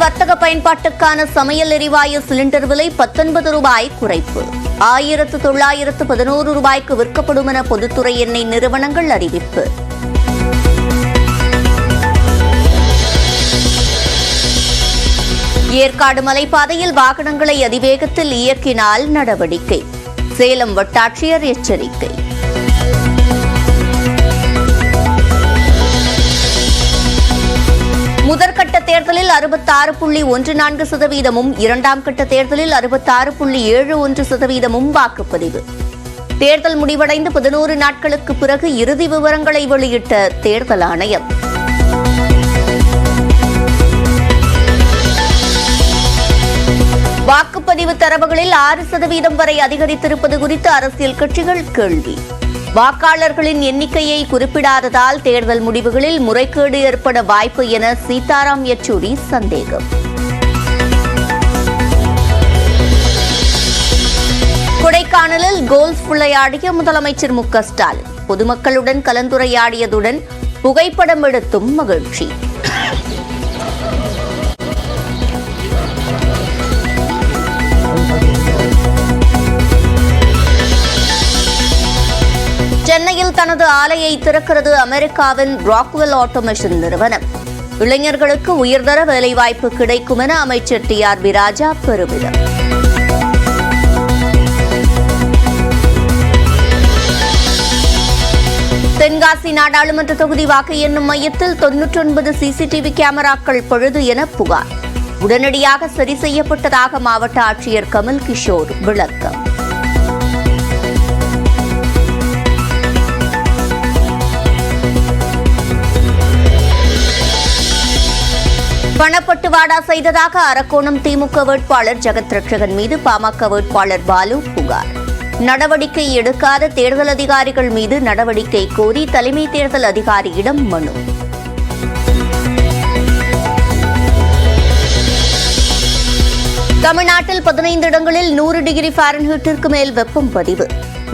வர்த்தக பயன்பாட்டுக்கான சமையல் எரிவாயு சிலிண்டர் விலை 19 ரூபாய் குறைப்பு. 1911 ரூபாய்க்கு விற்கப்படும் என பொதுத்துறை எண்ணெய் நிறுவனங்கள் அறிவிப்பு. ஏற்காடு மலைப்பாதையில் வாகனங்களை அதிவேகத்தில் இயக்கினால் நடவடிக்கை. சேலம் வட்டாட்சியர் எச்சரிக்கை. முதற்கட்ட தேர்தலில் 66.14%, இரண்டாம் கட்ட தேர்தலில் 66.71% வாக்குப்பதிவு. தேர்தல் முடிவடைந்து 11 நாட்களுக்கு பிறகு இறுதி விவரங்களை வெளியிட்ட தேர்தல் ஆணையம். வாக்குப்பதிவு தரவுகளில் 6% வரை அதிகரித்திருப்பது குறித்து அரசியல் கட்சிகள் கேள்வி. வாக்காளர்களின் எண்ணிக்கையை குறிப்பிடாததால் தேர்தல் முடிவுகளில் முறைகேடு ஏற்பட வாய்ப்பு என சீதாராம் யெச்சூரி சந்தேகம். கொடைக்கானலில் கோல்ஃப் விளையாடிய முதலமைச்சர் மு க ஸ்டாலின் பொதுமக்களுடன் கலந்துரையாடியதுடன் புகைப்படம் எடுத்தும் மகிழ்ச்சி. சென்னையில் தனது ஆலையை திறக்கிறது அமெரிக்காவின் ராக்வெல் ஆட்டோமேஷன் நிறுவனம். இளைஞர்களுக்கு உயர்தர வேலைவாய்ப்பு கிடைக்கும் என அமைச்சர் டி.ஆர். ராஜா பெருமிதம். தென்காசி நாடாளுமன்ற தொகுதி வாக்கு எண்ணும் மையத்தில் 99 சிசிடிவி கேமராக்கள் பழுது என புகார். உடனடியாக சரி செய்யப்பட்டதாக மாவட்ட ஆட்சியர் கமல் கிஷோர் விளக்கம். பணப்பட்டுவாடா செய்ததாக அரக்கோணம் திமுக வேட்பாளர் ஜெகத் ரட்சகன் மீது பாமக வேட்பாளர் பாலு புகார். நடவடிக்கை எடுக்காத தேர்தல் அதிகாரிகள் மீது நடவடிக்கை கோரி தலைமை தேர்தல் அதிகாரியிடம் மனு. தமிழ்நாட்டில் 15 இடங்களில் 100 டிகிரி ஃபாரன்ஹீட்டிற்கு மேல் வெப்பம் பதிவு.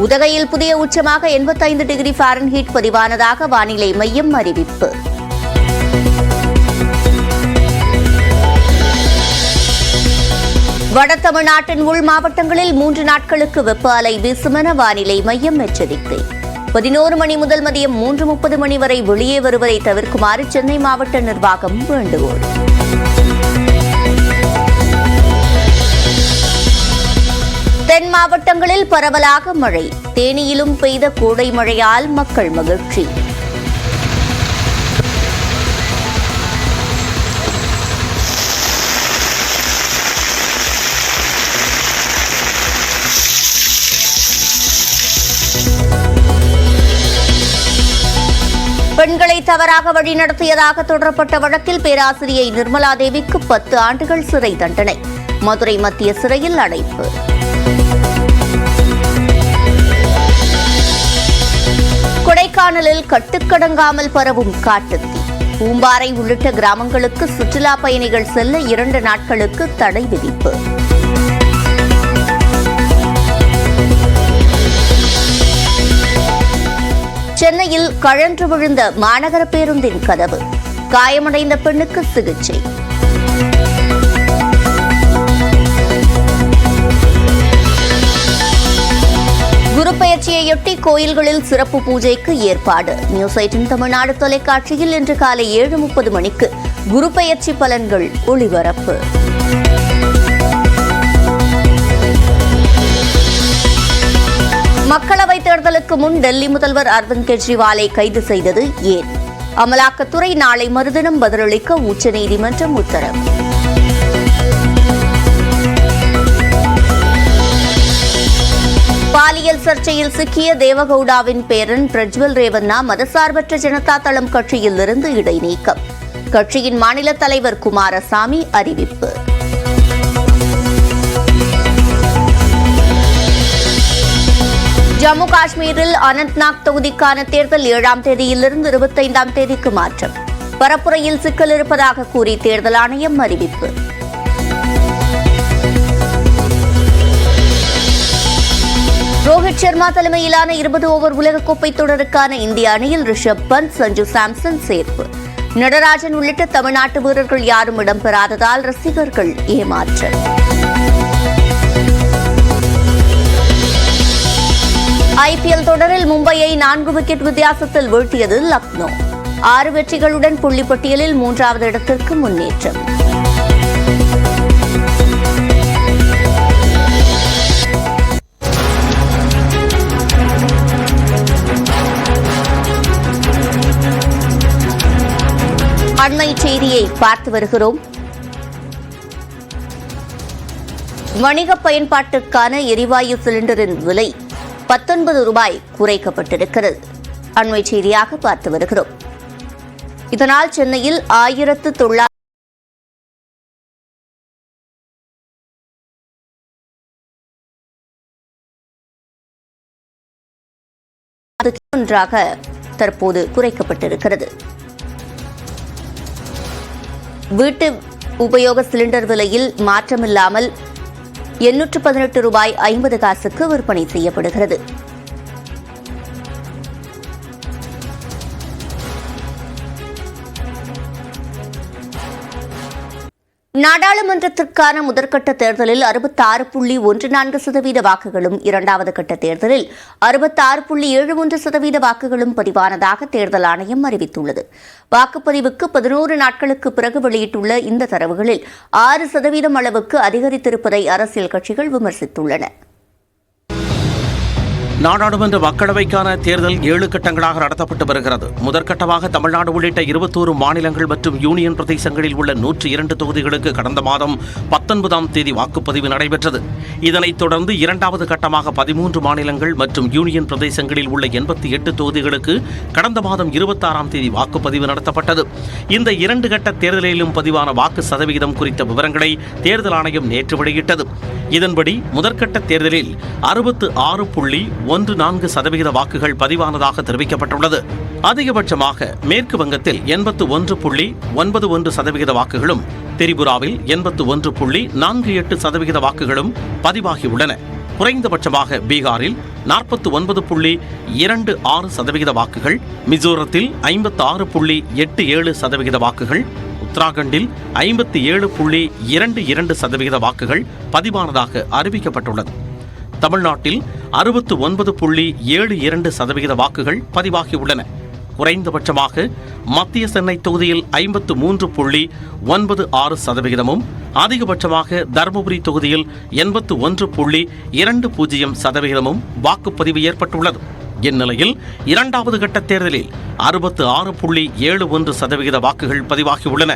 உதகையில் புதிய உச்சமாக 85 டிகிரி ஃபாரன்ஹீட் பதிவானதாக வானிலை மையம் அறிவிப்பு. வட தமிழ்நாட்டின் உள் மாவட்டங்களில் 3 நாட்களுக்கு வெப்ப அலை வீசும் என வானிலை மையம் எச்சரிக்கை. 11 மணி முதல் மதியம் 3:30 மணி வரை வெளியே வருவதை தவிர்க்குமாறு சென்னை மாவட்ட நிர்வாகம் வேண்டுகோள். தென் மாவட்டங்களில் பரவலாக மழை. தேனியிலும் பெய்த கோடை மழையால் மக்கள் மகிழ்ச்சி. பெண்களை தவறாக வழிநடத்தியதாக தொடரப்பட்ட வழக்கில் பேராசிரியை நிர்மலா தேவிக்கு 10 ஆண்டுகள் சிறை தண்டனை. மதுரை மத்திய சிறையில் அடைப்பு. கொடைக்கானலில் கட்டுக்கடங்காமல் பரவும் காட்டுத்தீ. பூம்பாறை உள்ளிட்ட கிராமங்களுக்கு சுற்றுலா பயணிகள் செல்ல 2 நாட்களுக்கு தடை விதிப்பு. சென்னையில் கழன்று விழுந்த மாநகர பேருந்தின் கதவு. காயமடைந்த பெண்ணுக்கு சிகிச்சை. குரு பெயர்ச்சியையொட்டி கோயில்களில் சிறப்பு பூஜைக்கு ஏற்பாடு. நியூஸ் 18 தமிழ்நாடு தொலைக்காட்சியில் இன்று காலை 7:30 மணிக்கு குரு பெயர்ச்சி பலன்கள் ஒளிபரப்பு. மக்களவைத் தேர்தலுக்கு முன் டெல்லி முதல்வர் அரவிந்த் கெஜ்ரிவாலை கைது செய்தது ஏன்? அமலாக்கத்துறை நாளை மறுதினம் பதிலளிக்க உச்சநீதிமன்றம் உத்தரவு. பாலியல் சர்ச்சையில் சிக்கிய தேவகவுடாவின் பேரன் பிரஜ்வல் ரேவண்ணா மதசார்பற்ற ஜனதா தளம் கட்சியில் இருந்து இடைநீக்கம். கட்சியின் மாநில தலைவர் குமாரசாமி அறிவிப்பு. ஜம்மு காஷ்மீரில் அனந்த்நாக் தொகுதிக்கான தேர்தல் 7ஆம் தேதியிலிருந்து 25ஆம் தேதிக்கு மாற்றம். பரப்புரையில் சிக்கல் இருப்பதாக கூறி தேர்தல் ஆணையம் அறிவிப்பு. ரோஹித் சர்மா தலைமையிலான 20 ஓவர் உலகக்கோப்பை தொடருக்கான இந்திய அணியில் ரிஷப் பந்த், சஞ்சு சாம்சன் சேர்ப்பு. நடராஜன் உள்ளிட்ட தமிழ்நாட்டு வீரர்கள் யாரும் இடம்பெறாததால் ரசிகர்கள் ஏமாற்றம். IPL தொடரில் மும்பையை 4 விக்கெட் வித்தியாசத்தில் வீழ்த்தியது லக்னோ. 6 வெற்றிகளுடன் புள்ளிப்பட்டியலில் 3வது இடத்திற்கு முன்னேற்றம். அண்மை செய்தியை பார்த்து வருகிறோம். வணிக பயன்பாட்டுக்கான எரிவாயு சிலிண்டரின் விலை 19 ரூபாய் குறைக்கப்பட்டிருக்கிறது. அண்மை செய்தியாக பார்த்து வருகிறோம். இதனால் சென்னையில் 1900 ஒன்றாக தற்போது குறைக்கப்பட்டிருக்கிறது. வீட்டு உபயோக சிலிண்டர் விலையில் மாற்றமில்லாமல் 818 ரூபாய் 50 காசுக்கு விற்பனை செய்யப்படுகிறது. நாடாளுமன்றத்திற்கான முதற்கட்ட தேர்தலில் 66.14% வாக்குகளும், இரண்டாவது கட்ட தேர்தலில் 66.71% வாக்குகளும் பதிவானதாக தேர்தல் ஆணையம் அறிவித்துள்ளது. வாக்குப்பதிவுக்கு 11 நாட்களுக்கு பிறகு வெளியிட்டுள்ள இந்த தரவுகளில் 6% அளவுக்கு அதிகரித்திருப்பதை அரசியல் கட்சிகள் விமர்சித்துள்ளன. நாடாளுமன்ற மக்களவைக்கான தேர்தல் 7 கட்டங்களாக நடத்தப்பட்டு வருகிறது. முதற்கட்டமாக தமிழ்நாடு உள்ளிட்ட 21 மாநிலங்கள் மற்றும் யூனியன் பிரதேசங்களில் உள்ள 102 தொகுதிகளுக்கு கடந்த மாதம் 19ஆம் தேதி வாக்குப்பதிவு நடைபெற்றது. இதனைத் தொடர்ந்து இரண்டாவது கட்டமாக 13 மாநிலங்கள் மற்றும் யூனியன் பிரதேசங்களில் உள்ள 88 தொகுதிகளுக்கு கடந்த மாதம் 26ஆம் தேதி வாக்குப்பதிவு நடத்தப்பட்டது. இந்த 2 கட்ட தேர்தலிலும் பதிவான வாக்கு சதவிகிதம் குறித்த விவரங்களை தேர்தல் ஆணையம் நேற்று வெளியிட்டது. இதன்படி முதற்கட்ட தேர்தலில் 66.14% வாக்குகள் பதிவானதாக தெரிவிக்கப்பட்டுள்ளது. அதிகபட்சமாக மேற்கு வங்கத்தில் 81.91% வாக்குகளும், திரிபுராவில் 81.48% வாக்குகளும் பதிவாகியுள்ளன. குறைந்தபட்சமாக பீகாரில் 49.26% வாக்குகள், மிசோரத்தில் 56.87% வாக்குகள், உத்தராகண்டில் 57.22% வாக்குகள் பதிவானதாக அறிவிக்கப்பட்டுள்ளது. தமிழ்நாட்டில் 69.72% வாக்குகள் பதிவாகியுள்ளன. குறைந்தபட்சமாக மத்திய சென்னை தொகுதியில் 53.96%, அதிகபட்சமாக தருமபுரி தொகுதியில் 81.20% வாக்குப்பதிவு ஏற்பட்டுள்ளது. இந்நிலையில் இரண்டாவது கட்ட தேர்தலில் 66.71% வாக்குகள் பதிவாகியுள்ளன.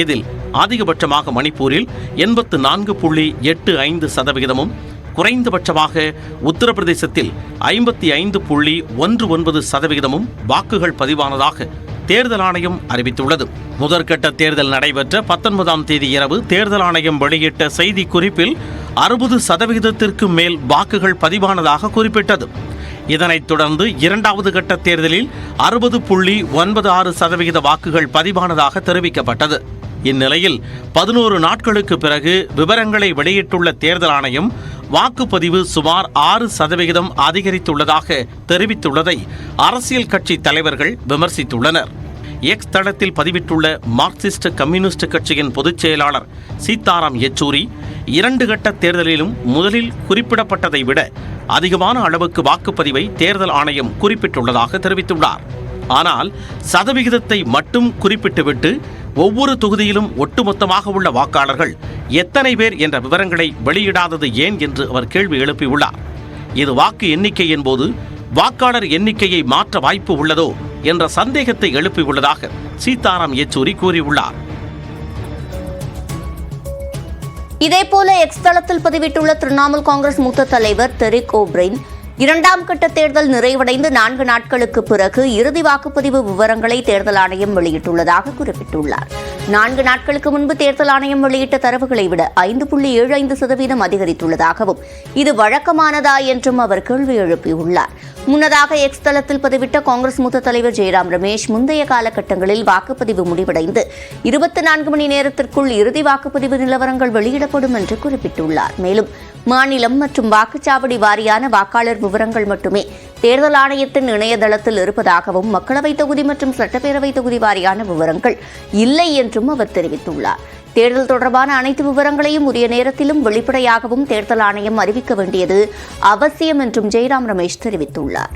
இதில் அதிகபட்சமாக மணிப்பூரில் 84.85%, குறைந்தபட்சமாக உத்தரப்பிரதேசத்தில் 55.19% வாக்குகள் பதிவானதாக தேர்தல் ஆணையம் அறிவித்துள்ளது. முதற்கட்ட தேர்தல் நடைபெற்ற 19ஆம் தேதி இரவு தேர்தல் ஆணையம் வெளியிட்ட செய்தி குறிப்பில் 60%க்கு மேல் வாக்குகள் பதிவானதாக குறிப்பிட்டது. இதனைத் தொடர்ந்து இரண்டாவது கட்ட தேர்தலில் 60.96% வாக்குகள் பதிவானதாக தெரிவிக்கப்பட்டது. இந்நிலையில் 11 நாட்களுக்கு பிறகு விவரங்களை வெளியிட்டுள்ள தேர்தல் ஆணையம் வாக்குப்பதிவு சுமார் 6% அதிகரித்துள்ளதாக தெரிவித்துள்ளதை அரசியல் கட்சி தலைவர்கள் விமர்சித்துள்ளனர். எக்ஸ் தளத்தில் பதிவிட்டுள்ள மார்க்சிஸ்ட் கம்யூனிஸ்ட் கட்சியின் பொதுச் செயலாளர் சீதாராம் யெச்சூரி, 2 கட்ட தேர்தலிலும் முதலில் குறிப்பிடப்பட்டதை விட அதிகமான அளவுக்கு வாக்குப்பதிவை தேர்தல் ஆணையம் குறிப்பிட்டுள்ளதாக தெரிவித்துள்ளார். ஆனால் சதவிகிதத்தை மட்டும் குறிப்பிட்டுவிட்டு ஒவ்வொரு தொகுதியிலும் ஒட்டுமொத்தமாக உள்ள வாக்காளர்கள் எத்தனை பேர் என்ற விவரங்களை வெளியிடாதது ஏன் என்று அவர் கேள்வி எழுப்பியுள்ளார். இது வாக்கு எண்ணிக்கை என்போது வாக்காளர் எண்ணிக்கையை மாற்ற வாய்ப்பு உள்ளதோ என்ற சந்தேகத்தை எழுப்பியுள்ளதாக சீதாராம் யெச்சூரி கூறியுள்ளார். இதேபோல எக்ஸ் தளத்தில் பதிவிட்டுள்ள திரிணாமுல் காங்கிரஸ் மூத்த தலைவர் டெரிக் ஓ'பிரைன், 2ஆம் கட்ட தேர்தல் நிறைவடைந்து 4 நாட்களுக்கு பிறகு இறுதி வாக்குப்பதிவு விவரங்களை தேர்தல் ஆணையம் வெளியிட்டுள்ளதாக குறிப்பிட்டுள்ளார். 4 நாட்களுக்கு முன்பு தேர்தல் ஆணையம் வெளியிட்ட தரவுகளை விட 5.75% அதிகரித்துள்ளதாகவும் இது வழக்கமானதா என்றும் அவர் கேள்வி எழுப்பியுள்ளார். முன்னதாக எக்ஸ் தளத்தில் பதிவிட்ட காங்கிரஸ் மூத்த தலைவர் ஜெயராம் ரமேஷ், முந்தைய காலகட்டங்களில் வாக்குப்பதிவு முடிவடைந்து 24 மணி நேரத்திற்குள் இறுதி வாக்குப்பதிவு நிலவரங்கள் வெளியிடப்படும் என்று குறிப்பிட்டுள்ளார். மேலும் மாநிலம் மற்றும் வாக்குச்சாவடி வாரியான வாக்காளர் விவரங்கள் மட்டுமே தேர்தல் ஆணையத்தின் இணையதளத்தில் இருப்பதாகவும் மக்களவைத் தொகுதி மற்றும் சட்டப்பேரவைத் தொகுதி வாரியான விவரங்கள் இல்லை என்றும் அவர் தெரிவித்துள்ளார். தேர்தல் தொடர்பான அனைத்து விவரங்களையும் உரிய நேரத்திலும் வெளிப்படையாகவும் தேர்தல் ஆணையம் அறிவிக்க வேண்டியது அவசியம் என்றும் ஜெய்ராம் ரமேஷ் தெரிவித்துள்ளார்.